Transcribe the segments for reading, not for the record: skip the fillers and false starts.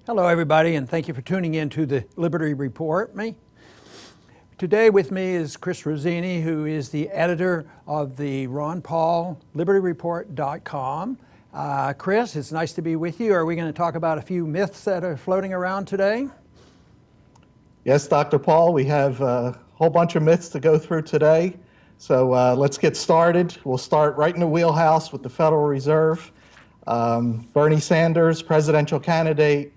Hello, everybody, and thank you for tuning in to the Liberty Report. Today with me is Chris Rossini, who is the editor of the Ron Paul LibertyReport.com. Chris, it's nice to be with you. Are we going to talk about a few myths that are floating around today? Yes, Dr. Paul, we have a whole bunch of myths to go through today. So let's get started. We'll start right in the wheelhouse with the Federal Reserve. Bernie Sanders, presidential candidate,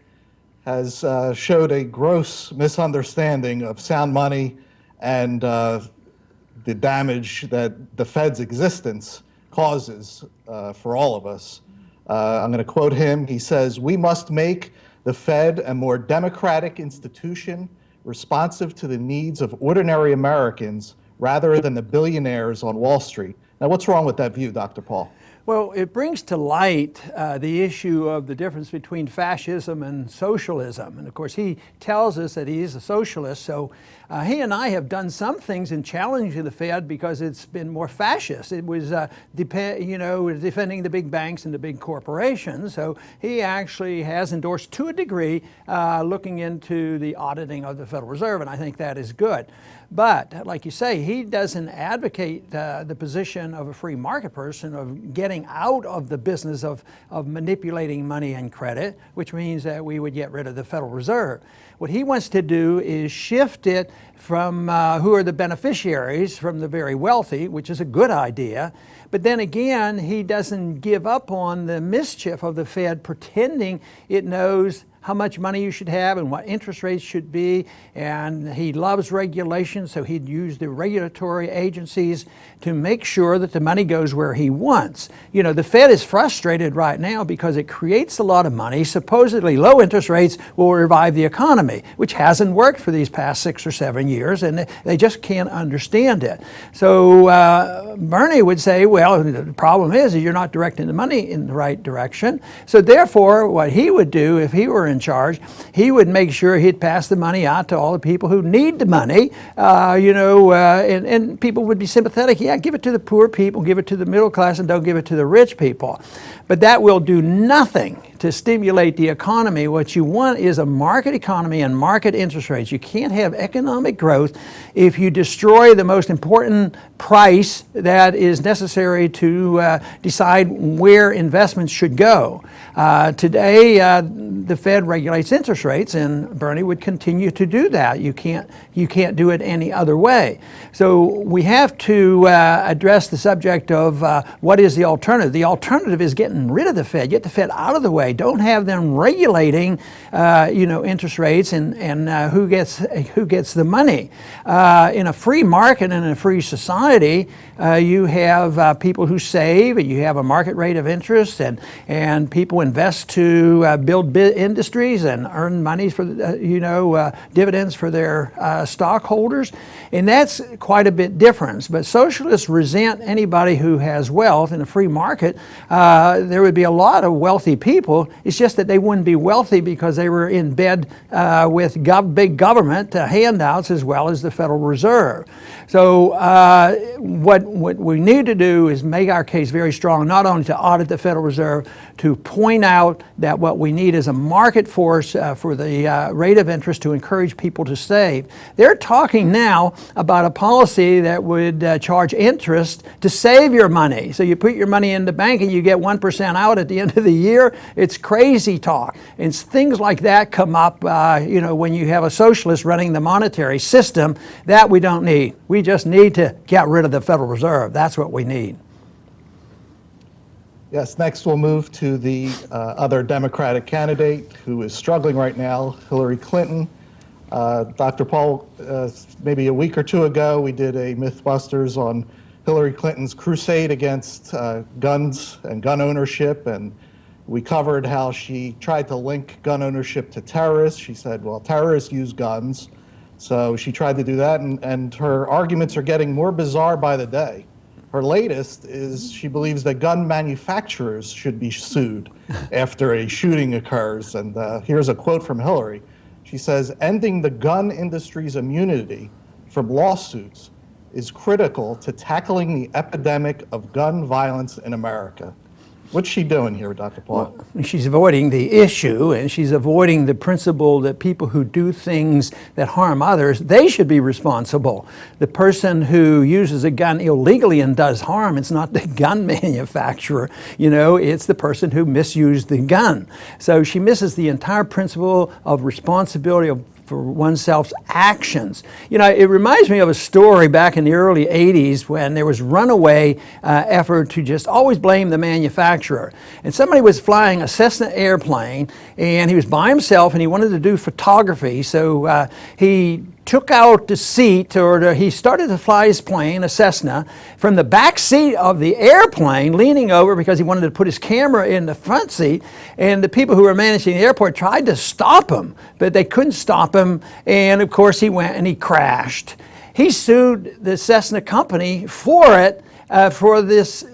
has showed a gross misunderstanding of sound money and the damage that the Fed's existence causes for all of us. I'm going to quote him. He says, "We must make the Fed a more democratic institution responsive to the needs of ordinary Americans rather than the billionaires on Wall Street." Now, what's wrong with that view, Dr. Paul? Well, it brings to light the issue of the difference between fascism and socialism. And of course, he tells us that he is a socialist. So he and I have done some things in challenging the Fed because it's been more fascist. It was defending the big banks and the big corporations. So he actually has endorsed, to a degree, looking into the auditing of the Federal Reserve. And I think that is good. But like you say, he doesn't advocate the position of a free market person of getting out of the business of manipulating money and credit, which means that we would get rid of the Federal Reserve. What he wants to do is shift it from who are the beneficiaries, from the very wealthy, which is a good idea. But then again, he doesn't give up on the mischief of the Fed pretending it knows how much money you should have and what interest rates should be. And he loves regulation, so he'd use the regulatory agencies to make sure that the money goes where he wants. You know, the Fed is frustrated right now because it creates a lot of money. Supposedly low interest rates will revive the economy, which hasn't worked for these past 6 or 7 years, and they just can't understand it. So Bernie would say, well, the problem is you're not directing the money in the right direction. So therefore, what he would do if he were in charge, he would make sure he'd pass the money out to all the people who need the money, and people would be sympathetic. Yeah, give it to the poor people, give it to the middle class, and don't give it to the rich people. But that will do nothing to stimulate the economy. What you want is a market economy and market interest rates. You can't have economic growth if you destroy the most important price that is necessary to decide where investments should go. Today, the Fed regulates interest rates, and Bernie would continue to do that. You can't do it any other way. So we have to address the subject of what is the alternative. The alternative is getting rid of the Fed. Get the Fed out of the way. Don't have them regulating, interest rates and who gets the money. In a free market and in a free society, you have people who save, and you have a market rate of interest, and people invest to build industries and earn money for dividends for their stockholders, and that's quite a bit different. But socialists resent anybody who has wealth. In a free market, there would be a lot of wealthy people. It's just that they wouldn't be wealthy because they were in bed with big government handouts as well as the Federal Reserve. So what we need to do is make our case very strong, not only to audit the Federal Reserve, to point out that what we need is a market force for the rate of interest to encourage people to save. They're talking now about a policy that would charge interest to save your money. So you put your money in the bank and you get 1% out at the end of the year. It's crazy talk. And things like that come up, when you have a socialist running the monetary system. That we don't need. We just need to get rid of the Federal Reserve. That's what we need. Yes, next we'll move to the other Democratic candidate who is struggling right now, Hillary Clinton. Dr. Paul, maybe a week or two ago, we did a Mythbusters on Hillary Clinton's crusade against guns and gun ownership, and we covered how she tried to link gun ownership to terrorists. She said, well, terrorists use guns. So she tried to do that, and her arguments are getting more bizarre by the day. Her latest is she believes that gun manufacturers should be sued after a shooting occurs. And here's a quote from Hillary. She says, "Ending the gun industry's immunity from lawsuits is critical to tackling the epidemic of gun violence in America." What's she doing here, Dr. Paul? She's avoiding the issue, and she's avoiding the principle that people who do things that harm others, they should be responsible. The person who uses a gun illegally and does harm, it's not the gun manufacturer, it's the person who misused the gun. So she misses the entire principle of responsibility for oneself's actions. It reminds me of a story back in the early 80s when there was runaway effort to just always blame the manufacturer. And somebody was flying a Cessna airplane, and he was by himself, and he wanted to do photography, so he took out the seat, or he started to fly his plane, a Cessna, from the back seat of the airplane, leaning over because he wanted to put his camera in the front seat. And the people who were managing the airport tried to stop him, but they couldn't stop him. And of course, he went and he crashed. He sued the Cessna company for it, for this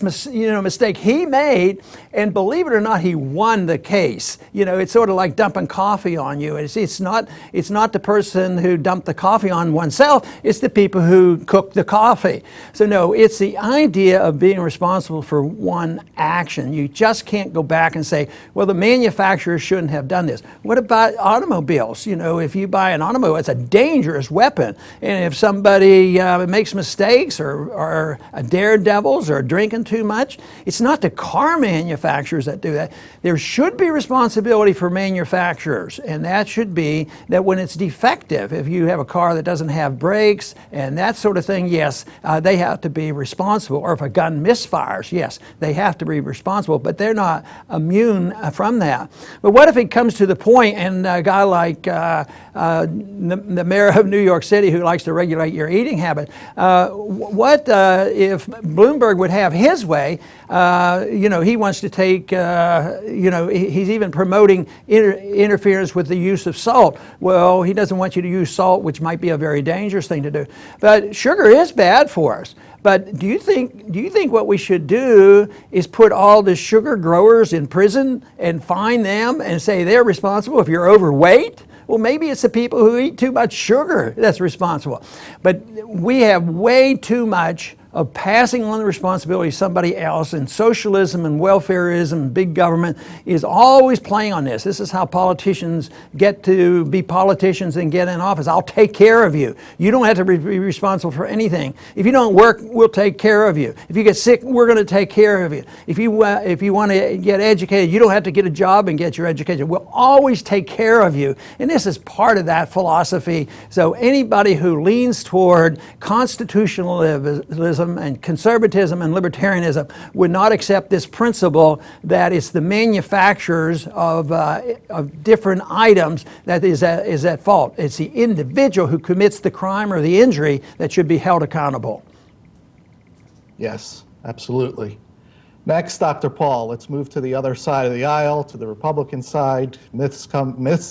mistake he made, and believe it or not, he won the case. It's sort of like dumping coffee on you. It's not the person who dumped the coffee on oneself, it's the people who cooked the coffee. So no, it's the idea of being responsible for one action. You just can't go back and say, well, the manufacturer shouldn't have done this. What about automobiles? If you buy an automobile, it's a dangerous weapon. And if somebody makes mistakes or are daredevils or drinking too much, it's not the car manufacturers that do that. There should be responsibility for manufacturers, and that should be that when it's defective, if you have a car that doesn't have brakes and that sort of thing, yes, they have to be responsible. Or if a gun misfires, yes, they have to be responsible, but they're not immune from that. But what if it comes to the point, and a guy like the mayor of New York City who likes to regulate your eating habit, what if Bloomberg would have his way? He wants to take, he's even promoting interference with the use of salt. Well, he doesn't want you to use salt, which might be a very dangerous thing to do. But sugar is bad for us. But do you think what we should do is put all the sugar growers in prison and fine them and say they're responsible if you're overweight? Well, maybe it's the people who eat too much sugar that's responsible. But we have way too much of passing on the responsibility to somebody else, and socialism and welfareism and big government is always playing on this. This is how politicians get to be politicians and get in office. I'll take care of you. You don't have to be responsible for anything. If you don't work, we'll take care of you. If you get sick, we're going to take care of you. If you want to get educated, you don't have to get a job and get your education. We'll always take care of you. And this is part of that philosophy. So anybody who leans toward constitutionalism and conservatism and libertarianism would not accept this principle that it's the manufacturers of different items that is at fault. It's the individual who commits the crime or the injury that should be held accountable. Yes, absolutely. Next, Dr. Paul, let's move to the other side of the aisle, to the Republican side. Myths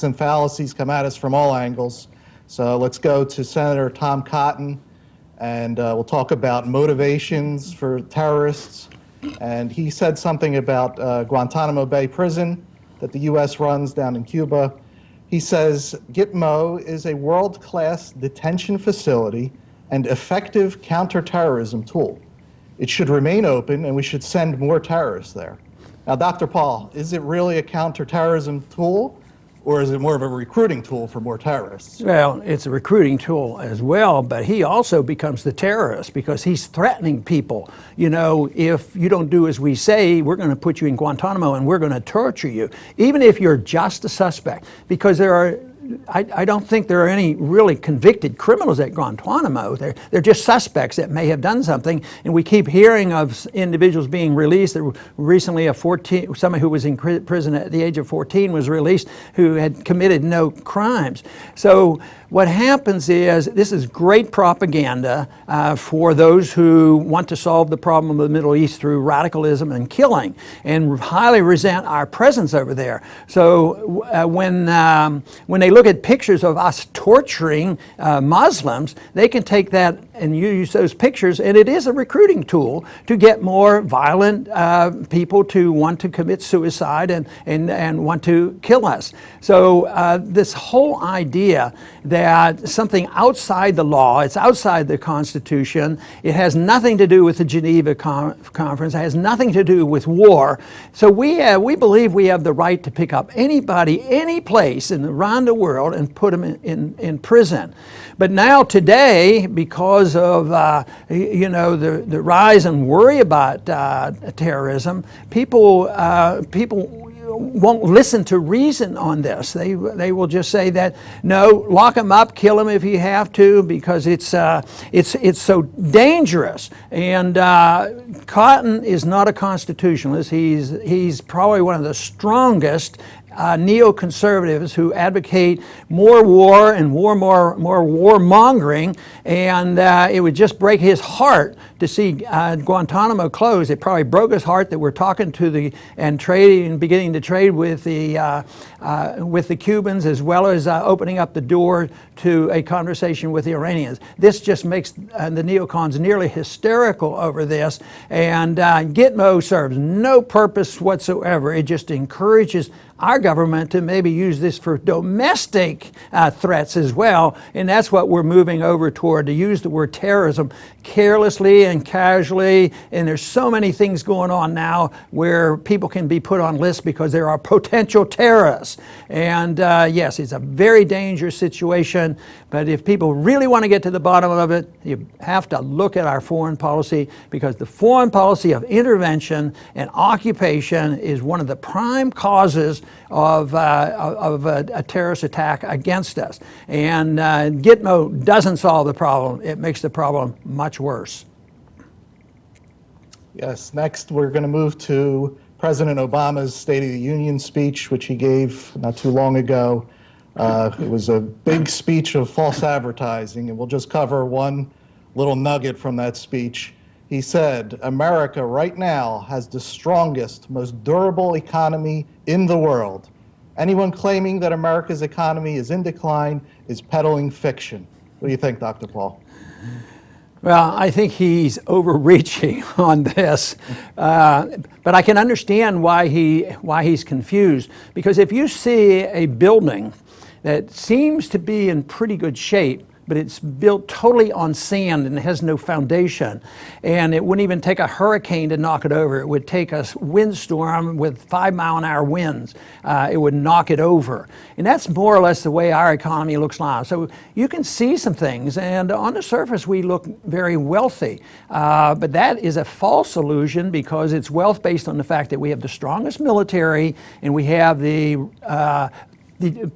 and fallacies come at us from all angles. So let's go to Senator Tom Cotton, and we'll talk about motivations for terrorists. And he said something about Guantanamo Bay Prison that the U.S. runs down in Cuba. He says, Gitmo is a world-class detention facility and effective counterterrorism tool. It should remain open, and we should send more terrorists there. Now, Dr. Paul, is it really a counterterrorism tool, or is it more of a recruiting tool for more terrorists? Well, it's a recruiting tool as well, but he also becomes the terrorist because he's threatening people. If you don't do as we say, we're going to put you in Guantanamo and we're going to torture you, even if you're just a suspect, because I don't think there are any really convicted criminals at Guantanamo. They're just suspects that may have done something, and we keep hearing of individuals being released. There recently, somebody who was in prison at the age of 14 was released who had committed no crimes. So what happens is this is great propaganda for those who want to solve the problem of the Middle East through radicalism and killing, and highly resent our presence over there. So when they look at pictures of us torturing Muslims, they can take that and use those pictures, and it is a recruiting tool to get more violent people to want to commit suicide and want to kill us. So this whole idea that something outside the law, it's outside the Constitution, it has nothing to do with the Geneva Conference, it has nothing to do with war. So we believe we have the right to pick up anybody, any place around the world and put them in prison. But now today, because of the rise and worry about terrorism, people won't listen to reason on this. They will just say that no, lock them up, kill them if you have to, because it's so dangerous. And Cotton is not a constitutionalist. He's probably one of the strongest neoconservatives who advocate more war and more warmongering, and it would just break his heart to see Guantanamo closed. It probably broke his heart that we're talking to beginning to trade with the Cubans, as well as opening up the door to a conversation with the Iranians. This just makes the neocons nearly hysterical over this, and Gitmo serves no purpose whatsoever. It just encourages our government to maybe use this for domestic threats as well, and that's what we're moving over toward, to use the word terrorism carelessly and casually. And there's so many things going on now where people can be put on lists because there are potential terrorists. And yes, it's a very dangerous situation, but if people really want to get to the bottom of it, you have to look at our foreign policy, because the foreign policy of intervention and occupation is one of the prime causes of a terrorist attack against us. And Gitmo doesn't solve the problem. It makes the problem much worse. Yes, next we're going to move to President Obama's State of the Union speech, which he gave not too long ago. It was a big speech of false advertising, and we'll just cover one little nugget from that speech. He said, "America right now has the strongest, most durable economy in the world. Anyone claiming that America's economy is in decline is peddling fiction." What do you think, Dr. Paul? Well, I think he's overreaching on this, but I can understand why he's confused. Because if you see a building that seems to be in pretty good shape, but it's built totally on sand and has no foundation, and it wouldn't even take a hurricane to knock it over. It would take a windstorm with 5-mile-an-hour winds. It would knock it over. And that's more or less the way our economy looks now. So you can see some things, and on the surface we look very wealthy. But that is a false illusion, because it's wealth based on the fact that we have the strongest military, and we have the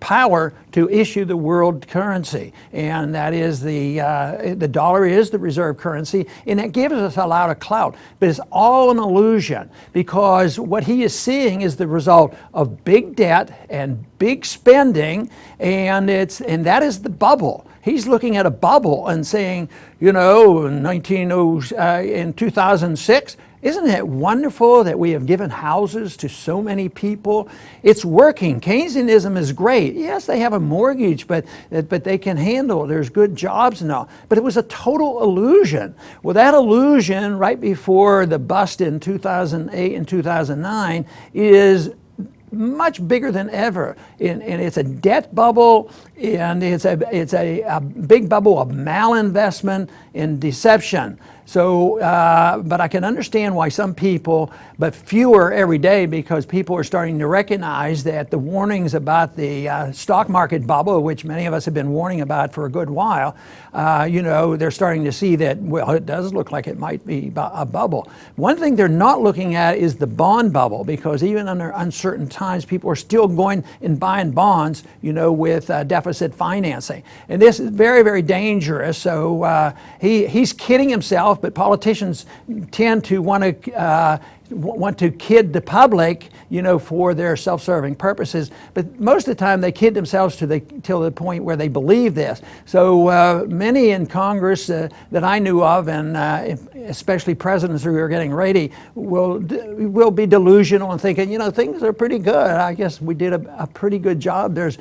power to issue the world currency, and that is the dollar is the reserve currency, and that gives us a lot of clout. But it's all an illusion, because what he is seeing is the result of big debt and big spending, and that is the bubble. He's looking at a bubble and saying, in 2006. Isn't it wonderful that we have given houses to so many people? It's working. Keynesianism is great. Yes, they have a mortgage, but they can handle it. There's good jobs and all. But it was a total illusion. Well, that illusion right before the bust in 2008 and 2009 is much bigger than ever, and it's a debt bubble, and it's a big bubble of malinvestment and deception. So, but I can understand why some people, but fewer every day, because people are starting to recognize that the warnings about the stock market bubble, which many of us have been warning about for a good while, they're starting to see that, well, it does look like it might be a bubble. One thing they're not looking at is the bond bubble, because even under uncertain times, people are still going and buying bonds, with deficit financing. And this is very, very dangerous. So he's kidding himself, but politicians tend to want to want to kid the public, for their self-serving purposes. But most of the time they kid themselves till the point where they believe this. So many in Congress that I knew of, and especially presidents who are getting ready, will be delusional and thinking, things are pretty good. I guess we did a pretty good job. There's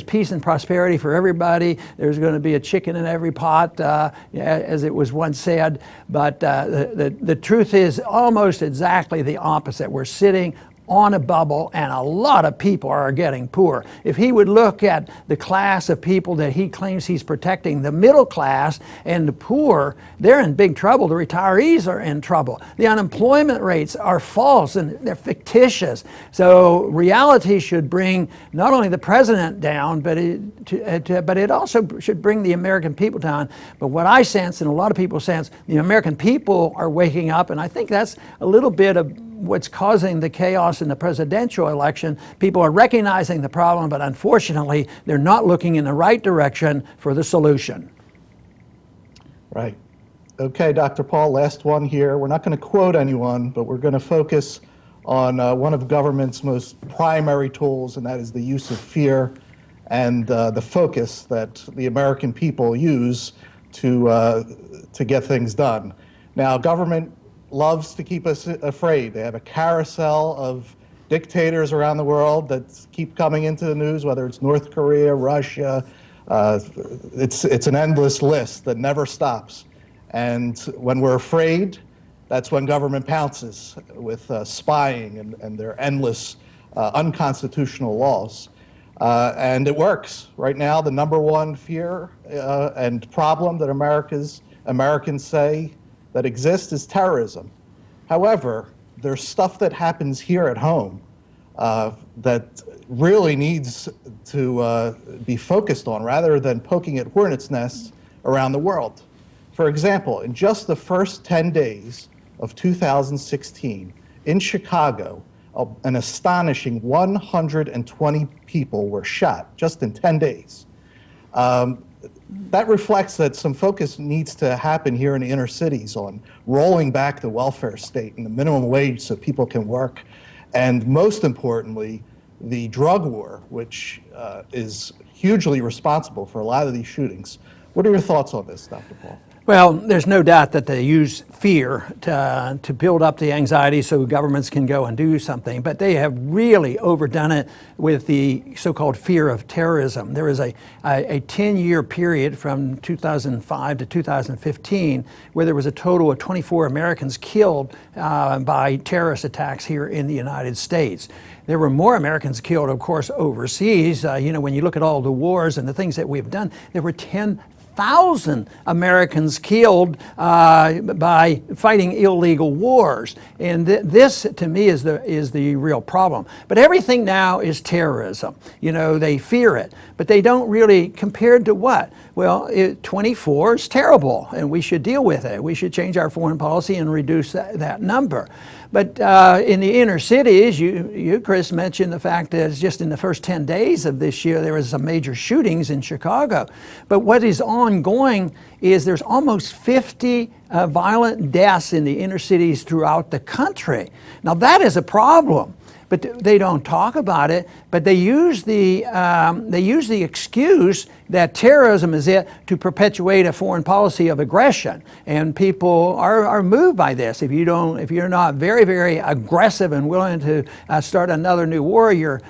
peace and prosperity for everybody. There's going to be a chicken in every pot, as it was once said. But the truth is almost exactly the opposite. We're sitting on a bubble, and a lot of people are getting poor. If he would look at the class of people that he claims he's protecting, the middle class and the poor, they're in big trouble. The retirees are in trouble. The unemployment rates are false and they're fictitious. So reality should bring not only the president down, but it also should bring the American people down. But what I sense, and a lot of people sense, the American people are waking up, and I think that's a little bit of what's causing the chaos in the presidential election. People are recognizing the problem, but unfortunately, they're not looking in the right direction for the solution. Right. Okay, Dr. Paul, last one here. We're not going to quote anyone, but we're going to focus on one of government's most primary tools, and that is the use of fear and the focus that the American people use to get things done. Now, government loves to keep us afraid. They have a carousel of dictators around the world that keep coming into the news, whether it's North Korea, Russia. It's an endless list that never stops. And when we're afraid, that's when government pounces with spying and their endless unconstitutional laws. And it works. Right now, the number one fear and problem that Americans say that exists is terrorism. However, there's stuff that happens here at home that really needs to be focused on rather than poking at hornet's nests around the world. For example, in just the first 10 days of 2016, in Chicago, an astonishing 120 people were shot just in 10 days. That reflects that some focus needs to happen here in the inner cities on rolling back the welfare state and the minimum wage so people can work. And most importantly, the drug war, which is hugely responsible for a lot of these shootings. What are your thoughts on this, Dr. Paul? Well, there's no doubt that they use fear to build up the anxiety so governments can go and do something, but they have really overdone it with the so-called fear of terrorism. There was a 10-year period from 2005 to 2015 where there was a total of 24 Americans killed by terrorist attacks here in the United States. There were more Americans killed, of course, overseas. When you look at all the wars and the things that we've done, there were 10,000 Americans killed by fighting illegal wars. And this, to me, is the real problem. But everything now is terrorism. They fear it, but they don't really, compared to what? Well, 24 is terrible, and we should deal with it. We should change our foreign policy and reduce that number. But in the inner cities, you, Chris, mentioned the fact that just in the first 10 days of this year, there was some major shootings in Chicago. But what is ongoing is there's almost 50 violent deaths in the inner cities throughout the country. Now, that is a problem. But they don't talk about it. But they use the excuse that terrorism is it to perpetuate a foreign policy of aggression, and people are moved by this. If you're not very, very aggressive and willing to start another new war, you're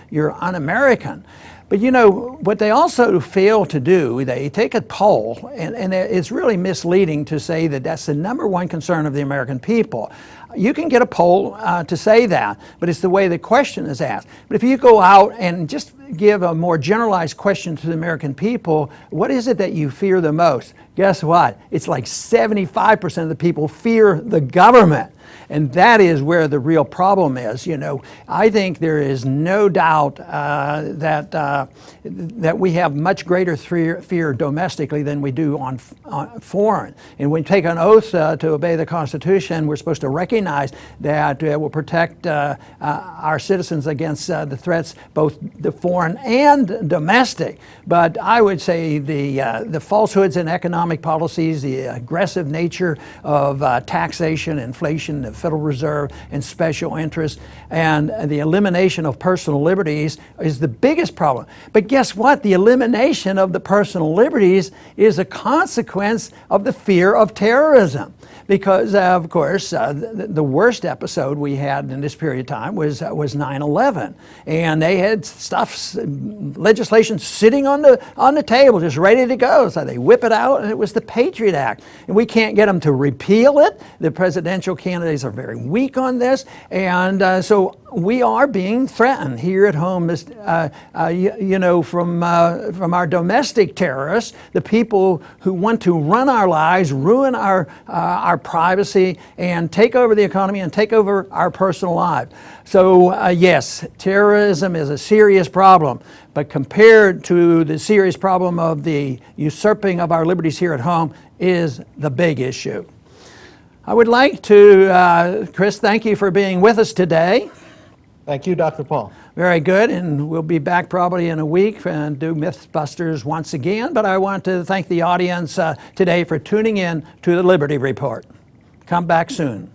un-American. But what they also fail to do, they take a poll, and it's really misleading to say that that's the number one concern of the American people. You can get a poll to say that, but it's the way the question is asked. But if you go out and just give a more generalized question to the American people, what is it that you fear the most? Guess what? It's like 75% of the people fear the government. And that is where the real problem is. I think there is no doubt that we have much greater fear domestically than we do on foreign. And when we take an oath to obey the Constitution, we're supposed to recognize that we'll protect our citizens against the threats, both the foreign and domestic. But I would say the falsehoods in economics economic policies, the aggressive nature of taxation, inflation, the Federal Reserve, and special interests, and the elimination of personal liberties is the biggest problem. But guess what? The elimination of the personal liberties is a consequence of the fear of terrorism. Because, of course, the worst episode we had in this period of time was 9/11, and they had legislation sitting on the table, just ready to go. So they whip it out, and it was the Patriot Act, and we can't get them to repeal it. The presidential candidates are very weak on this, and so we are being threatened here at home, from our domestic terrorists, the people who want to run our lives, ruin our privacy, and take over the economy and take over our personal lives. So yes, terrorism is a serious problem, but compared to the serious problem of the usurping of our liberties here at home is the big issue. I would like to, Chris, thank you for being with us today. Thank you, Dr. Paul. Very good, and we'll be back probably in a week and do Mythbusters once again. But I want to thank the audience today for tuning in to the Liberty Report. Come back soon.